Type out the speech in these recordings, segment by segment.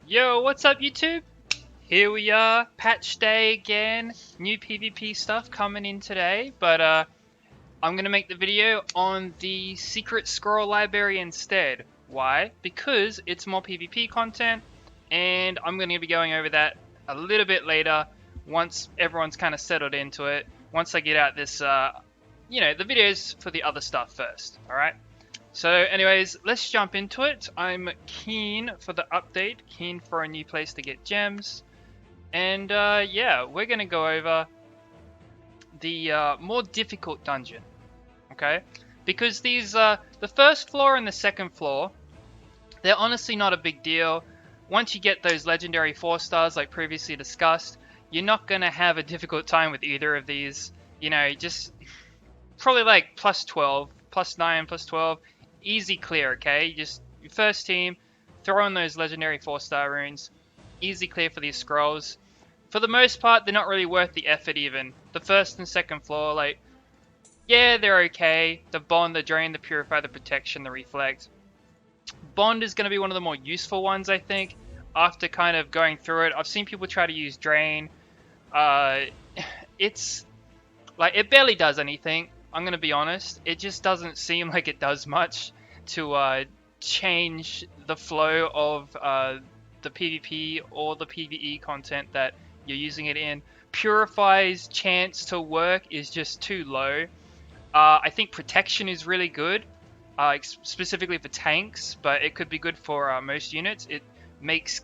Yo, what's up YouTube? Here we are, patch day again, new PvP stuff coming in today, but I'm gonna make the video on the secret scroll library instead. Why? Because it's more PvP content, and I'm gonna be going over that a little bit later, once everyone's kind of settled into it, once I get out this, the videos for the other stuff first, alright? So anyways, let's jump into it. I'm keen for the update, keen for a new place to get gems. And yeah, we're going to go over the more difficult dungeon. Okay? Because these, the first floor and the second floor, they're honestly not a big deal. Once you get those legendary 4 stars like previously discussed, you're not going to have a difficult time with either of these. You know, just probably like plus 12, plus 9, plus 12. Easy clear, okay? Just your first team, throw in those legendary 4-star runes. Easy clear for these scrolls. For the most part, they're not really worth the effort even. The first and second floor, like, yeah, they're okay. The Bond, the Drain, the Purify, the Protection, the Reflect. Bond is going to be one of the more useful ones, I think, after kind of going through it. I've seen people try to use Drain. It's, like, it barely does anything. I'm going to be honest, it just doesn't seem like it does much to change the flow of the PvP or the PvE content that you're using it in. Purify's chance to work is just too low. I think Protection is really good, specifically for tanks, but it could be good for most units. It makes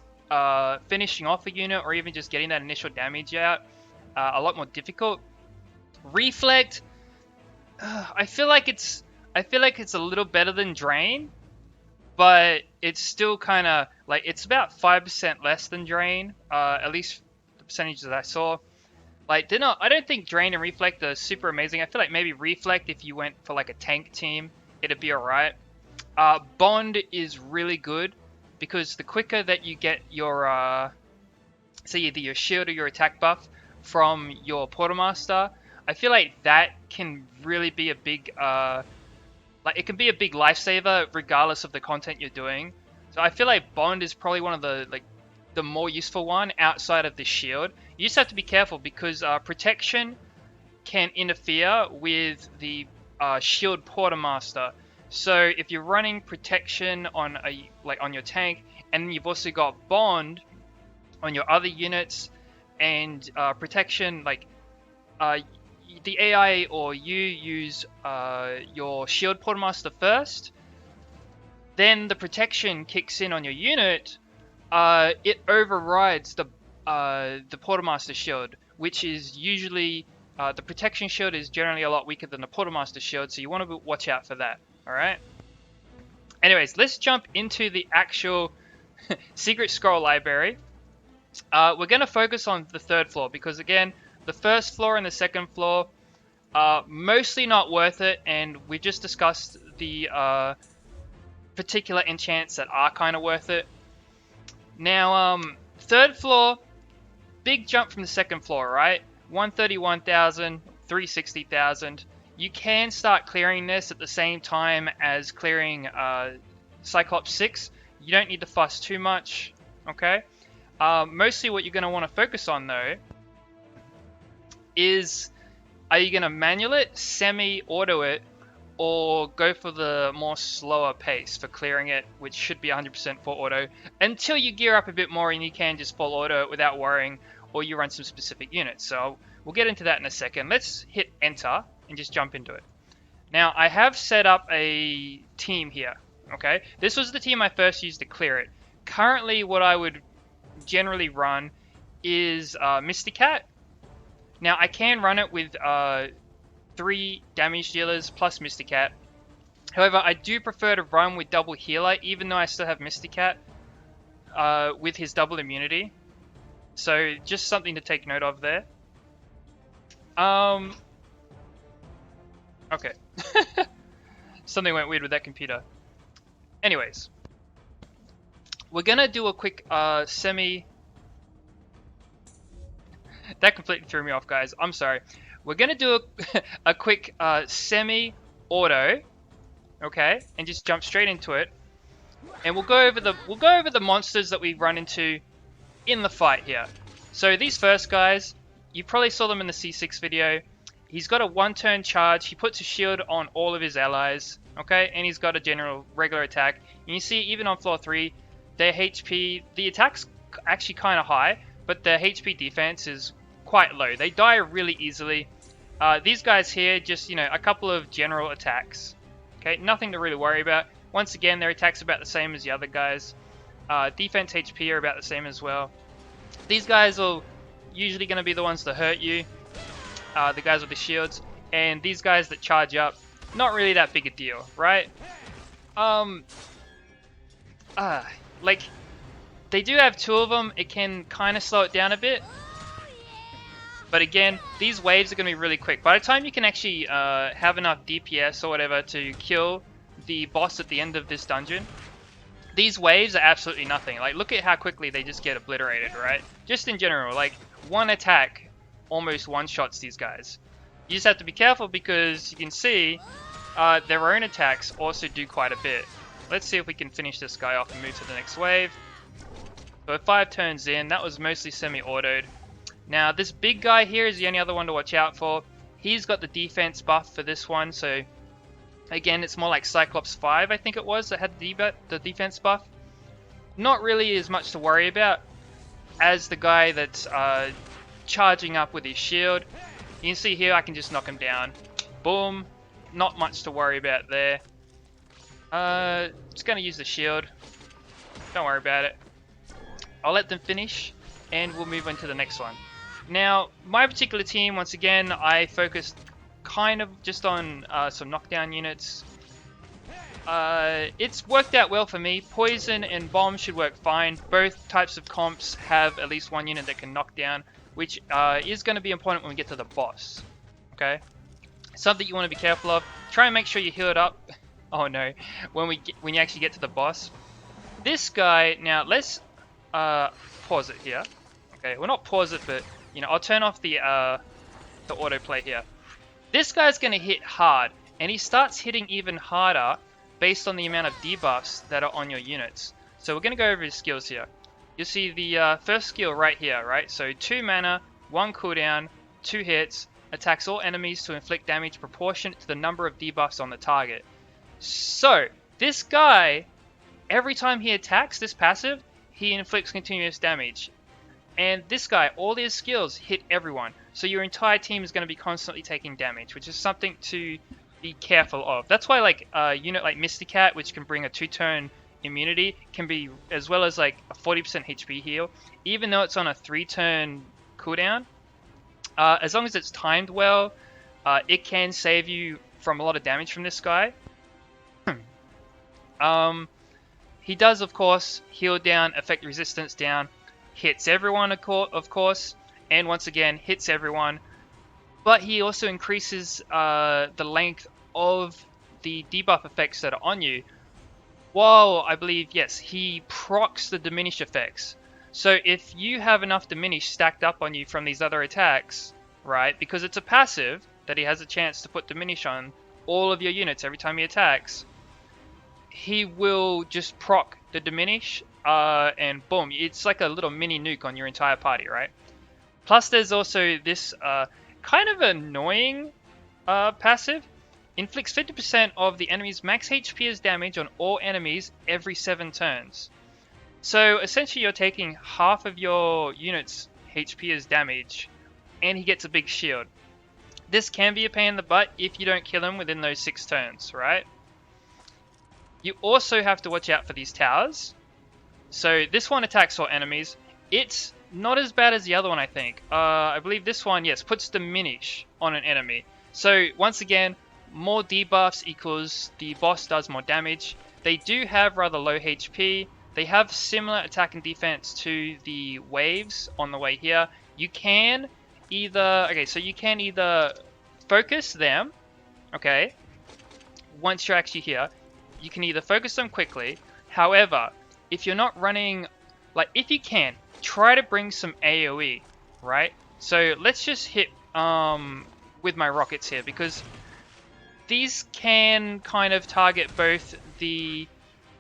finishing off a unit or even just getting that initial damage out a lot more difficult. Reflect, I feel like it's a little better than Drain, but it's still kind of like it's about 5% less than Drain, at least the percentages that I saw. Like I don't think Drain and Reflect are super amazing. I feel like maybe Reflect, if you went for like a tank team, it'd be alright. Bond is really good because the quicker that you get your say either your shield or your attack buff from your Quartermaster, I feel like that can really be a big, like it can be a big lifesaver regardless of the content you're doing. So I feel like Bond is probably one of the more useful one outside of the shield. You just have to be careful because Protection can interfere with the shield Quartermaster. So if you're running Protection on on your tank, and you've also got Bond on your other units, and Protection the AI or you use your shield Quartermaster first, then the Protection kicks in on your unit. It overrides the Quartermaster shield, which is usually the Protection shield is generally a lot weaker than the Quartermaster shield, so you want to watch out for that. All right. Anyways, let's jump into the actual secret scroll library. We're going to focus on the third floor because again, the first floor and the second floor are mostly not worth it, and we just discussed the particular enchants that are kind of worth it. Now, third floor, big jump from the second floor, right? 131,000, 360,000. You can start clearing this at the same time as clearing Cyclops 6. You don't need to fuss too much, okay? Mostly what you're going to want to focus on, though, is are you going to manual it, semi-auto it, or go for the more slower pace for clearing it, which should be 100% full auto, until you gear up a bit more and you can just full auto it without worrying, or you run some specific units. So we'll get into that in a second. Let's hit enter and just jump into it. Now I have set up a team here, okay? This was the team I first used to clear it. Currently what I would generally run is Mysticat. Now I can run it with 3 damage dealers plus Mysticat. However, I do prefer to run with double healer, even though I still have Mysticat with his double immunity. So just something to take note of there. Okay. Something went weird with that computer. Anyways, we're gonna do a quick semi. That completely threw me off, guys. I'm sorry. We're going to do a quick semi-auto, okay? And just jump straight into it. and we'll go over the monsters that we run into in the fight here. So these first guys, you probably saw them in the C6 video. He's got a 1-turn charge. He puts a shield on all of his allies, okay? And he's got a general regular attack. And you see, even on floor 3, their HP, the attack's actually kind of high, but their HP defense is quite low. They die really easily. These guys here, just, you know, a couple of general attacks, okay? Nothing to really worry about. Once again, their attack's about the same as the other guys. Defense HP are about the same as well. These guys are usually going to be the ones that hurt you, the guys with the shields, and these guys that charge up, not really that big a deal, right? Like, they do have 2 of them. It can kind of slow it down a bit, but again, these waves are going to be really quick. By the time you can actually have enough DPS or whatever to kill the boss at the end of this dungeon, these waves are absolutely nothing. Like, look at how quickly they just get obliterated, right? Just in general, like, one attack almost one-shots these guys. You just have to be careful because you can see their own attacks also do quite a bit. Let's see if we can finish this guy off and move to the next wave. So 5 turns in, that was mostly semi-autoed. Now, this big guy here is the only other one to watch out for. He's got the defense buff for this one, so again, it's more like Cyclops 5, I think it was, that had the defense buff. Not really as much to worry about as the guy that's charging up with his shield. You can see here, I can just knock him down. Boom. Not much to worry about there. Just going to use the shield. Don't worry about it. I'll let them finish, and we'll move on to the next one. Now, my particular team, once again, I focused kind of just on some knockdown units. It's worked out well for me. Poison and bomb should work fine. Both types of comps have at least one unit that can knock down, which is going to be important when we get to the boss. Okay, something you want to be careful of. Try and make sure you heal it up. Oh no, when you actually get to the boss. This guy, now let's pause it here. Okay, well, not pause it, but you know, I'll turn off the autoplay here. This guy's going to hit hard, and he starts hitting even harder based on the amount of debuffs that are on your units. So we're going to go over his skills here. You'll see the first skill right here, right? So 2 mana, 1 cooldown, 2 hits, attacks all enemies to inflict damage proportionate to the number of debuffs on the target. So this guy, every time he attacks this passive, he inflicts continuous damage. And this guy, all his skills hit everyone. So your entire team is going to be constantly taking damage, which is something to be careful of. That's why, like, a unit like Mysticat, which can bring a 2-turn immunity, can be, as well as like a 40% HP heal, even though it's on a 3-turn cooldown. As long as it's timed well, it can save you from a lot of damage from this guy. He does, of course, heal down, effect resistance down, hits everyone, of course, and once again, hits everyone. But he also increases the length of the debuff effects that are on you. While, I believe, yes, he procs the diminish effects. So if you have enough diminish stacked up on you from these other attacks, right, because it's a passive that he has a chance to put diminish on all of your units every time he attacks, he will just proc the diminish, and boom, it's like a little mini nuke on your entire party, right? Plus there's also this kind of annoying passive. Inflicts 50% of the enemy's max HP as damage on all enemies every 7 turns. So essentially you're taking half of your unit's HP as damage, and he gets a big shield. This can be a pain in the butt if you don't kill him within those 6 turns, right? You also have to watch out for these towers. So this one attacks all enemies. It's not as bad as the other one, I think. I believe this one, yes, puts diminish on an enemy. So once again, more debuffs equals the boss does more damage. They do have rather low HP. They have similar attack and defense to the waves on the way here. You can either, okay, so you can either focus them, okay, once you're actually here. You can either focus them quickly. However, if you're not running, like, if you can, try to bring some AoE, right? So let's just hit with my rockets here, because these can kind of target both the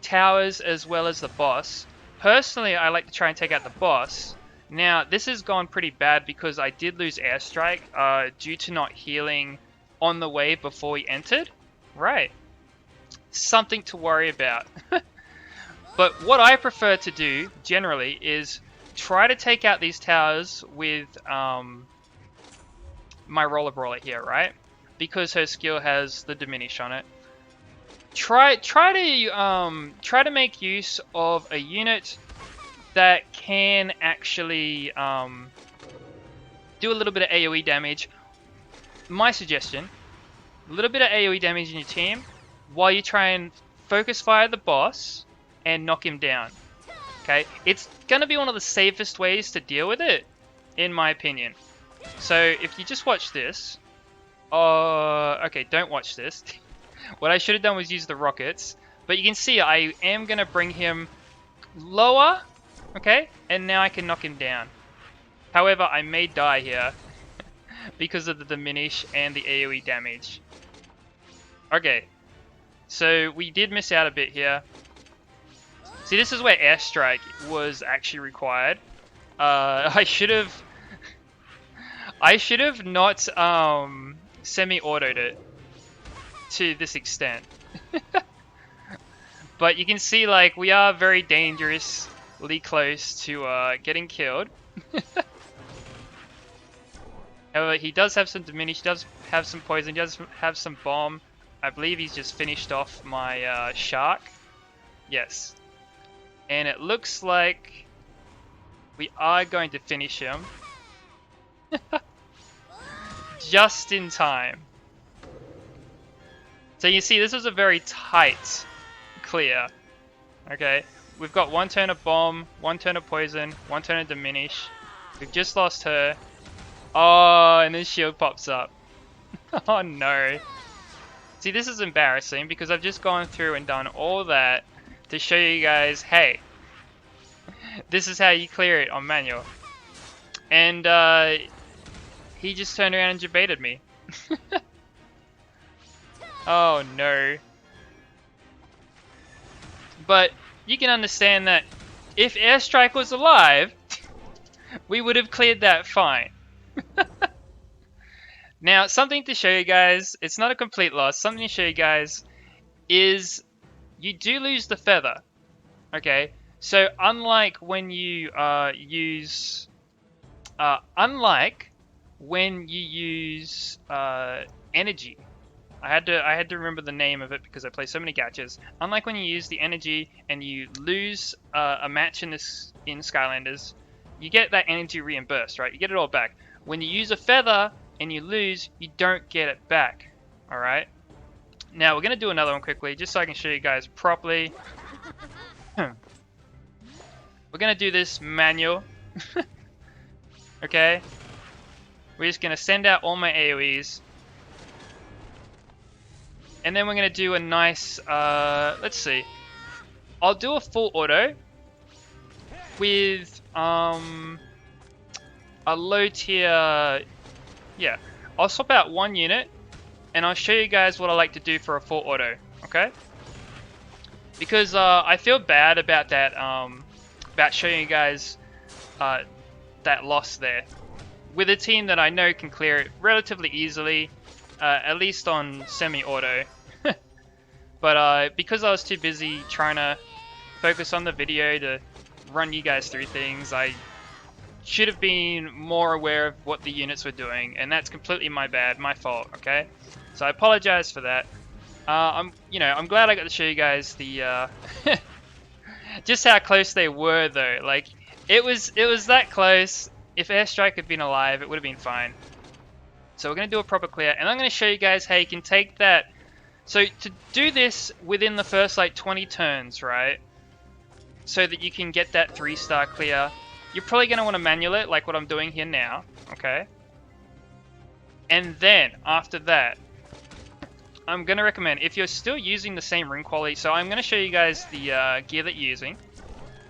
towers as well as the boss. Personally, I like to try and take out the boss. Now, this has gone pretty bad because I did lose airstrike due to not healing on the way before we entered. Right. Something to worry about. But what I prefer to do, generally, is try to take out these towers with my Roller Brawler here, right? Because her skill has the diminish on it. Try to make use of a unit that can actually do a little bit of AoE damage. My suggestion, a little bit of AoE damage in your team while you try and focus fire the boss and knock him down. Okay, it's gonna be one of the safest ways to deal with it, in my opinion. So if you just watch this, okay, don't watch this. What I should have done was use the rockets, but you can see I am gonna bring him lower, okay, and now I can knock him down. However, I may die here because of the diminish and the AoE damage. Okay, so we did miss out a bit here. See, this is where airstrike was actually required. I should have not semi-autoed it to this extent. But you can see, like, we are very dangerously close to getting killed. However, he does have some diminish, does have some poison, does have some bomb. I believe he's just finished off my shark. Yes. And it looks like we are going to finish him. Just in time. So you see, this was a very tight clear. Okay, we've got one turn of bomb, one turn of poison, one turn of diminish. We've just lost her. Oh, and then shield pops up. Oh no. See, this is embarrassing because I've just gone through and done all that to show you guys, hey, this is how you clear it on manual. And he just turned around and debated me. Oh no. But you can understand that if airstrike was alive, we would have cleared that fine. Now, something to show you guys, it's not a complete loss, something to show you guys is you do lose the feather. Okay, so unlike when you use energy, I had to remember the name of it because I play so many gachas. Unlike when you use the energy and you lose a match in Skylanders, you get that energy reimbursed, right? You get it all back. When you use a feather and you lose, you don't get it back. All right. Now we're gonna do another one quickly, just so I can show you guys properly. We're gonna do this manual. Okay. We're just gonna send out all my AoEs. And then we're going to do a nice, let's see. I'll do a full auto with a low tier, yeah. I'll swap out one unit and I'll show you guys what I like to do for a full auto, okay? Because I feel bad about that, about showing you guys that loss there. With a team that I know can clear it relatively easily, at least on semi-auto. But because I was too busy trying to focus on the video to run you guys through things, I should have been more aware of what the units were doing, and that's completely my bad, my fault, okay? So I apologize for that. I'm glad I got to show you guys the just how close they were though. Like it was that close. If airstrike had been alive, it would have been fine. So we're going to do a proper clear, and I'm going to show you guys how you can take that. So to do this within the first like 20 turns, right? So that you can get that 3-star clear, you're probably going to want to manual it like what I'm doing here now, okay? And then after that, I'm going to recommend, if you're still using the same ring quality, so I'm going to show you guys the gear that you're using,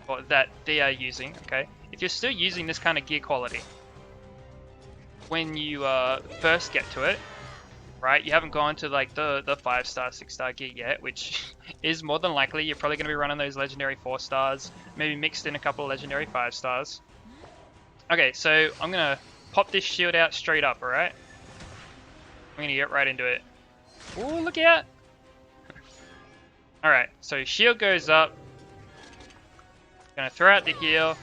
or that they are using, okay? If you're still using this kind of gear quality, when you first get to it, right? You haven't gone to like the 5-star, 6-star gear yet, which is more than likely. You're probably going to be running those legendary 4 stars, maybe mixed in a couple of legendary 5 stars. Okay, so I'm going to pop this shield out straight up, alright? I'm going to get right into it. Ooh, look out! Alright, so shield goes up. Gonna throw out the heal.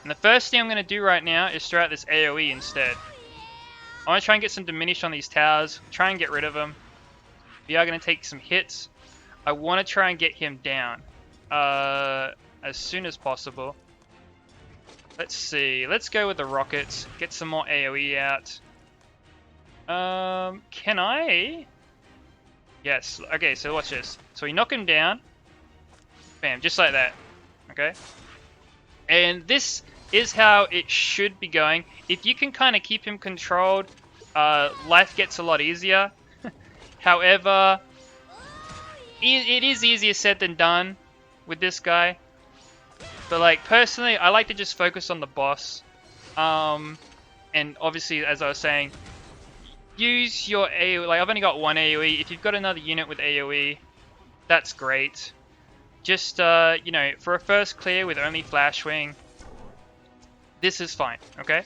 And the first thing I'm gonna do right now is throw out this AoE instead. I wanna try and get some diminish on these towers, try and get rid of them. We are gonna take some hits. I wanna try and get him down as soon as possible. Let's see, let's go with the rockets, get some more AoE out. Can I? Yes, okay, so watch this. So we knock him down. Bam, just like that. Okay? And this is how it should be going. If you can kind of keep him controlled, life gets a lot easier. However, it is easier said than done with this guy. But like, personally, I like to just focus on the boss. And obviously, as I was saying, use your AoE. Like, I've only got one AoE. If you've got another unit with AoE, that's great. Just, you know, for a first clear with only Flash Wing, this is fine, okay?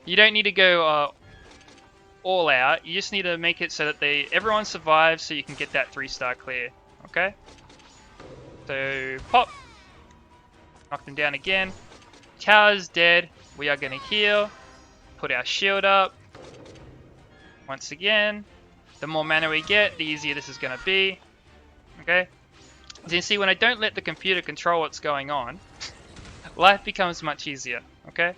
You don't need to go all out. You just need to make it so that everyone survives so you can get that 3-star clear, okay? So, pop. Knock them down again. Tower's dead. We are going to heal. Put our shield up. Once again, the more mana we get, the easier this is going to be. Okay? As you can see, when I don't let the computer control what's going on, life becomes much easier. Okay?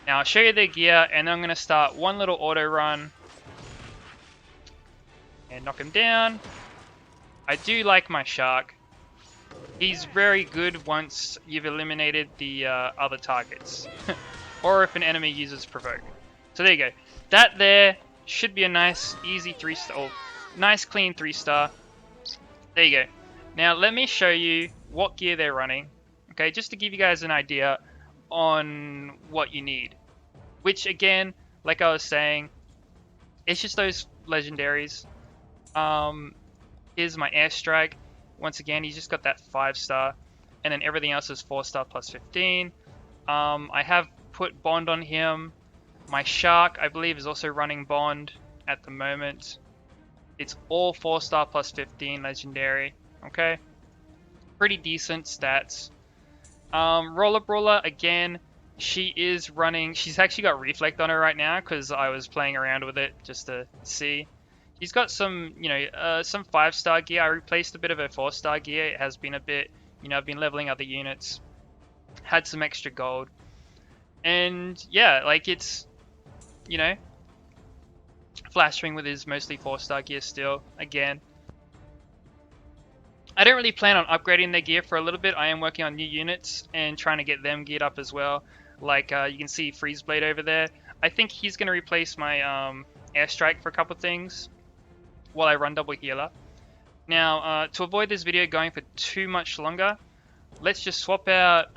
Now I'll show you the gear, and then I'm going to start one little auto run. And knock him down. I do like my shark. He's very good once you've eliminated the other targets. Or if an enemy uses provoke. So there you go. That there should be a nice, easy 3-star, or nice, clean 3-star. There you go. Now let me show you what gear they're running. Okay, just to give you guys an idea on what you need. Which again, like I was saying, it's just those legendaries. Here's my airstrike. Once again, he's just got that 5-star, and then everything else is 4-star plus 15. I have put bond on him. My shark, I believe, is also running bond at the moment. It's all 4-star plus 15 legendary. Okay, pretty decent stats. Brawler, again, she is running. She's actually got reflect on her right now because I was playing around with it just to see. She's got some, you know, some 5-star gear. I replaced a bit of her 4-star gear. It has been a bit, you know, I've been leveling other units. Had some extra gold. And yeah, like it's, you know, Flash Wing with his mostly 4-star gear still, again. I don't really plan on upgrading their gear for a little bit. I am working on new units and trying to get them geared up as well. Like you can see Freeze Blade over there. I think he's going to replace my Airstrike for a couple things while I run double healer. Now, to avoid this video going for too much longer, let's just swap out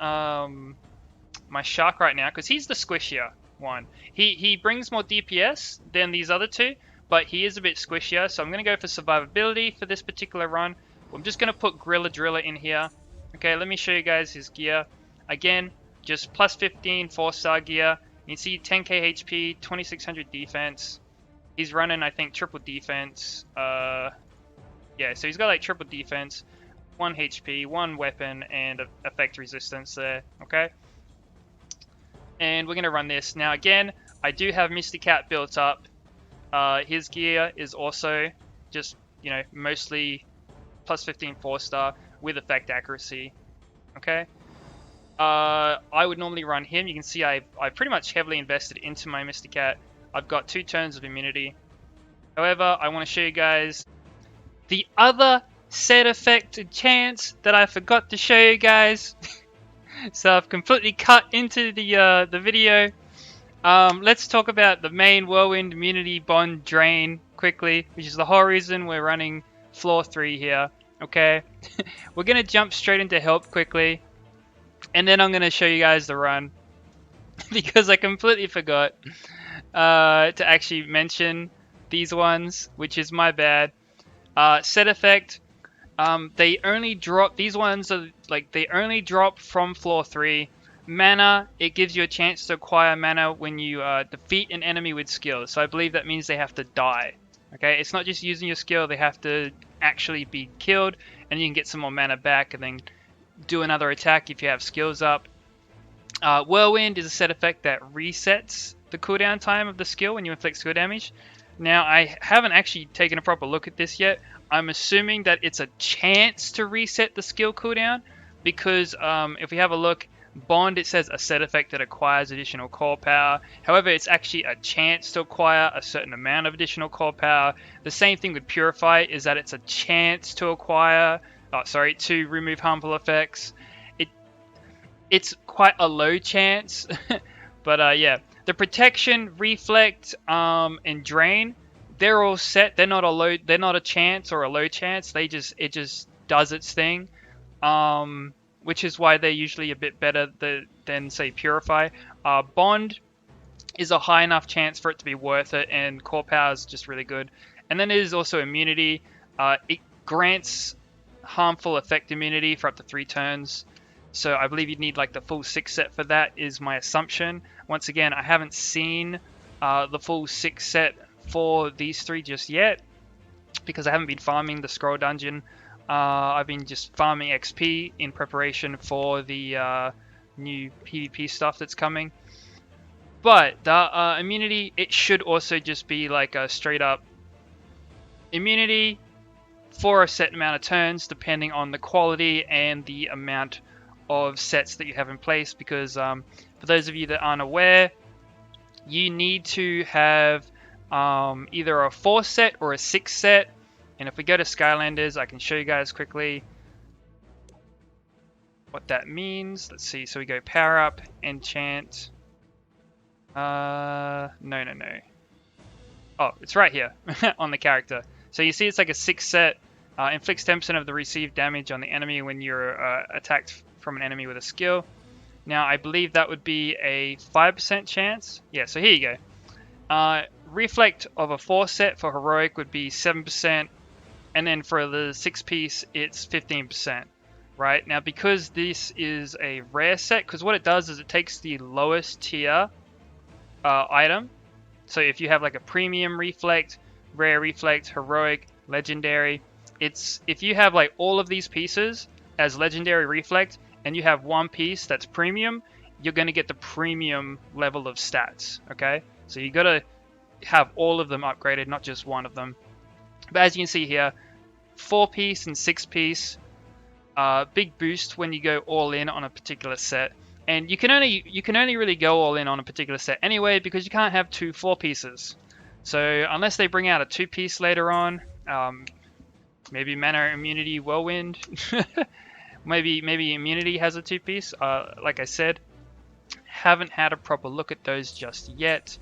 my Shark right now, because he's the squishier one. He brings more DPS than these other two, but he is a bit squishier, so I'm going to go for survivability for this particular run. I'm just going to put Gorilla Driller in here. Okay, let me show you guys his gear. Again, just plus 15 4-star gear. You can see 10k HP, 2600 defense. He's running, I think, triple defense. Yeah, so he's got like triple defense, 1 HP, 1 weapon, and effect resistance there. Okay, and we're gonna run this now. Again, I do have Misty Cat built up. His gear is also just, you know, mostly plus 15 4-star with effect accuracy. Okay. I would normally run him. You can see I pretty much heavily invested into my Misty Cat. I've got 2 turns of immunity. However, I want to show you guys the other set effect Enchants that I forgot to show you guys. So I've completely cut into the video. Let's talk about the main Whirlwind Immunity Bond Drain quickly, which is the whole reason we're running floor 3 here. Okay, we're gonna jump straight into help quickly, and then I'm gonna show you guys the run because I completely forgot. to actually mention these ones, which is my bad. Set effect. They only drop, these ones are like, they only drop from floor 3. Mana, it gives you a chance to acquire mana when you defeat an enemy with skill. So I believe that means they have to die. Okay, it's not just using your skill, they have to actually be killed, and you can get some more mana back and then do another attack if you have skills up. Whirlwind is a set effect that resets the cooldown time of the skill when you inflict skill damage. Now, I haven't actually taken a proper look at this yet. I'm assuming that it's a chance to reset the skill cooldown, because if we have a look, Bond, it says a set effect that acquires additional core power. However, it's actually a chance to acquire a certain amount of additional core power. The same thing with Purify, is that it's a chance to acquire, to remove harmful effects. It's quite a low chance, but yeah. The Protection, Reflect, and Drain, they're all set. They're not a chance or a low chance. It just does its thing. Which is why they're usually a bit better than say Purify. Bond is a high enough chance for it to be worth it, and core power is just really good. And then there's also immunity. It grants harmful effect immunity for up to 3 turns. So I believe you'd need like the full 6 set for that, is my assumption. Once again, I haven't seen the full 6 set for these 3 just yet, because I haven't been farming the scroll dungeon. I've been just farming XP in preparation for the new PvP stuff that's coming. But the immunity, it should also just be like a straight up immunity for a set amount of turns, depending on the quality and the amount of sets that you have in place. Because for those of you that aren't aware, you need to have either a 4 set or a 6 set. And if we go to Skylanders, I can show you guys quickly what that means. Let's see. So we go power up, enchant. No. Oh, it's right here on the character. So you see it's like a 6 set. Inflicts 10% of the received damage on the enemy when you're attacked from an enemy with a skill. Now, I believe that would be a 5% chance. Yeah, so here you go. Reflect of a 4 set for Heroic would be 7%. And then for the 6 piece, it's 15%, right? Now, because this is a rare set, because what it does is it takes the lowest tier item. So if you have like a premium reflect, rare reflect, heroic, legendary, if you have like all of these pieces as legendary reflect, and you have one piece that's premium, you're going to get the premium level of stats, okay? So you got to have all of them upgraded, not just one of them. But as you can see here, 4 piece and 6 piece, big boost when you go all in on a particular set. And you can only really go all in on a particular set anyway, because you can't have 2 4 pieces. So unless they bring out a 2 piece later on, maybe Mana Immunity Whirlwind, maybe Immunity has a 2 piece. Like I said, haven't had a proper look at those just yet.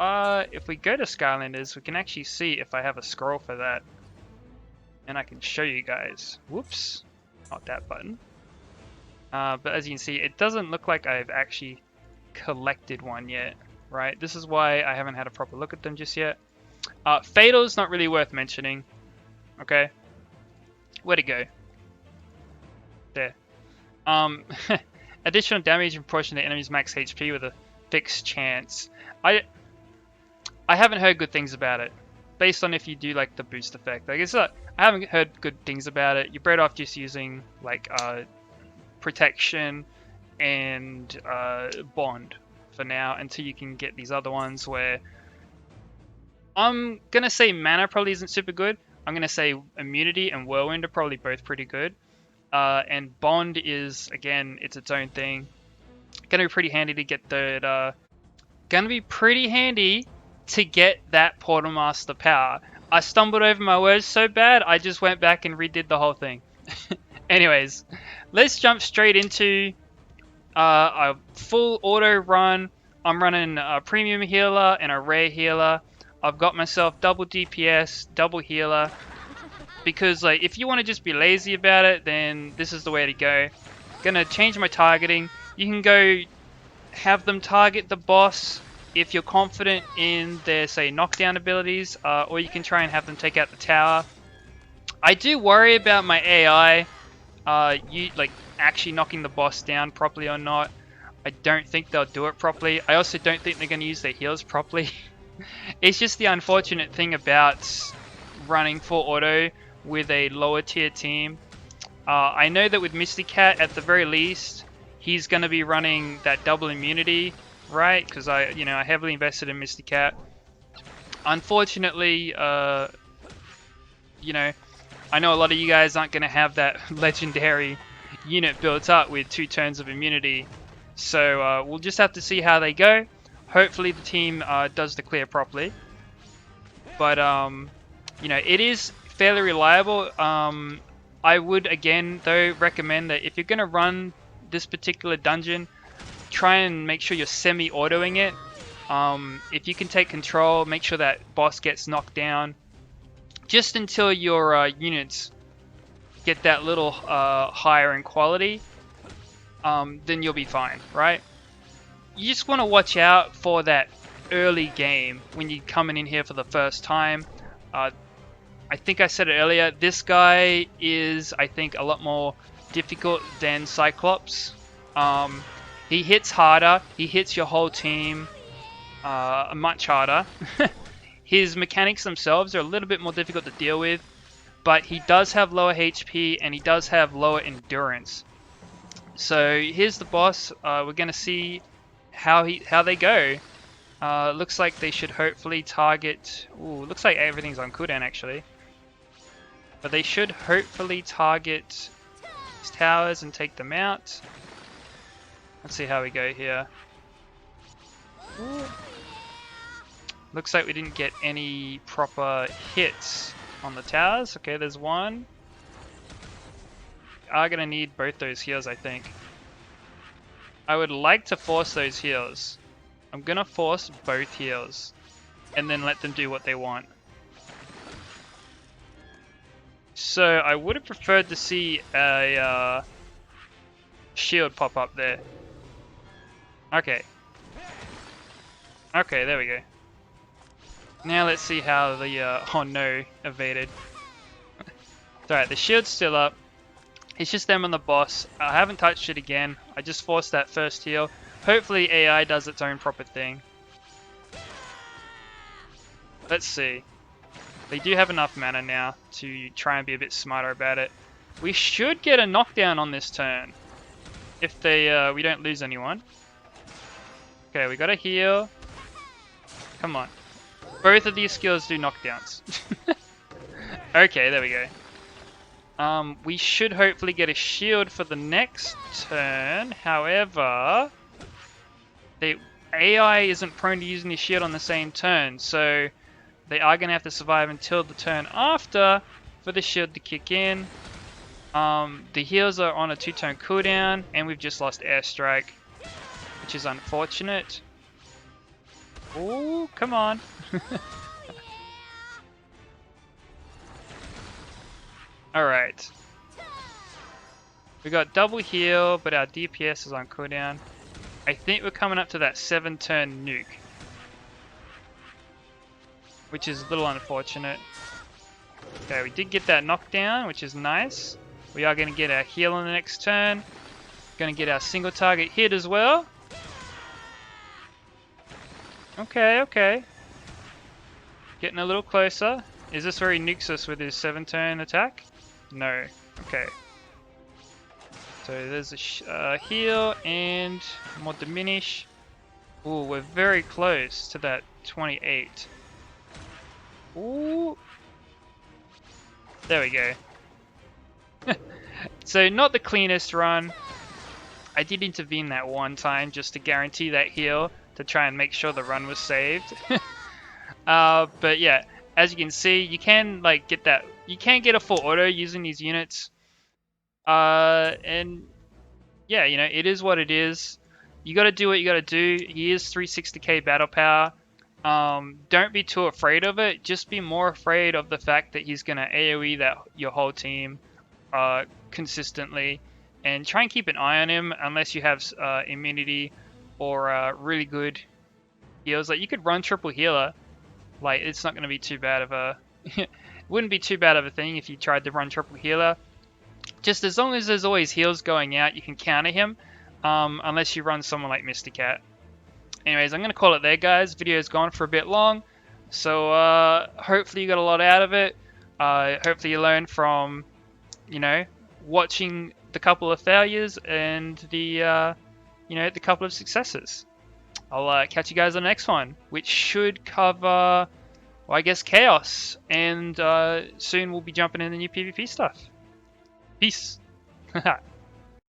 If we go to Skylanders, we can actually see if I have a scroll for that. And I can show you guys. Whoops, not that button. But as you can see, it doesn't look like I've actually collected one yet, right? This is why I haven't had a proper look at them just yet. Fatal's not really worth mentioning. Okay, where'd it go? There. Additional damage in proportion to the enemy's max HP with a fixed chance. I haven't heard good things about it, based on if you do like the boost effect. Like I haven't heard good things about it. You're better off just using like protection and bond for now, until you can get these other ones where I'm gonna say mana probably isn't super good. I'm gonna say immunity and whirlwind are probably both pretty good. And bond is, again, it's its own thing. Gonna be pretty handy to get that. Gonna be pretty handy to get that Portal Master power. I stumbled over my words so bad, I just went back and redid the whole thing. Anyways, let's jump straight into a full auto run. I'm running a premium healer and a rare healer. I've got myself double DPS, double healer. Because like, if you want to just be lazy about it, then this is the way to go. Gonna change my targeting. You can go have them target the boss if you're confident in their, say, knockdown abilities, or you can try and have them take out the tower. I do worry about my AI, you like actually knocking the boss down properly or not. I don't think they'll do it properly. I also don't think they're going to use their heals properly. It's just the unfortunate thing about running full auto with a lower tier team. I know that with Misty Cat, at the very least, he's going to be running that double immunity, right? Because I heavily invested in Misty Cat. Unfortunately, I know a lot of you guys aren't going to have that legendary unit built up with 2 turns of immunity. So we'll just have to see how they go. Hopefully the team does the clear properly. But, it is fairly reliable. I would, again, though, recommend that if you're going to run this particular dungeon, try and make sure you're semi-autoing it. If you can take control, make sure that boss gets knocked down. Just until your units get that little higher in quality, then you'll be fine, right? You just want to watch out for that early game when you're coming in here for the first time. I think I said it earlier, this guy is, I think, a lot more difficult than Cyclops. He hits harder, he hits your whole team much harder. His mechanics themselves are a little bit more difficult to deal with, but he does have lower HP and he does have lower endurance. So here's the boss. We're going to see how they go. Looks like they should hopefully target... Ooh, looks like everything's on cooldown actually. But they should hopefully target these towers and take them out. Let's see how we go here. Ooh. Looks like we didn't get any proper hits on the towers. Okay, there's one. We are going to need both those heals, I think. I would like to force those heals. I'm going to force both heals and then let them do what they want. So I would have preferred to see a shield pop up there. Okay. Okay, there we go. Now let's see how the, oh no, evaded. Alright, the shield's still up. It's just them and the boss. I haven't touched it again. I just forced that first heal. Hopefully AI does its own proper thing. Let's see. They do have enough mana now to try and be a bit smarter about it. We should get a knockdown on this turn. If they, we don't lose anyone. Okay, we got a heal. Come on. Both of these skills do knockdowns. Okay, there we go. We should hopefully get a shield for the next turn. However, the AI isn't prone to using the shield on the same turn, so they are going to have to survive until the turn after for the shield to kick in. The heals are on a 2-turn cooldown, and we've just lost airstrike, which is unfortunate. Oh, come on. Alright. We got double heal, but our DPS is on cooldown. I think we're coming up to that 7-turn nuke, which is a little unfortunate. Okay, we did get that knockdown, which is nice. We are going to get our heal on the next turn. Going to get our single target hit as well. Okay, okay. Getting a little closer. Is this where he nukes us with his 7-turn attack? No. Okay. So there's a heal and more diminish. Ooh, we're very close to that 28. Ooh. There we go. So not the cleanest run. I did intervene that one time just to guarantee that heal to try and make sure the run was saved. But yeah, as you can see, you can like get that. You can get a full auto using these units. And yeah, you know, it is what it is. You got to do what you got to do. He is 360k battle power. Don't be too afraid of it. Just be more afraid of the fact that he's gonna AoE that your whole team consistently, and try and keep an eye on him unless you have immunity or really good heals. Like, you could run triple healer. Like, it's not going to be too bad of a... it wouldn't be too bad of a thing if you tried to run triple healer. Just as long as there's always heals going out, you can counter him. Unless you run someone like Mr. Cat. Anyways, I'm going to call it there, guys. Video's gone for a bit long. So, hopefully you got a lot out of it. Hopefully you learned from, you know, watching the couple of failures and the, you know, the couple of successes. I'll catch you guys on the next one, which should cover, well, I guess, Chaos. And soon we'll be jumping in the new PvP stuff. Peace.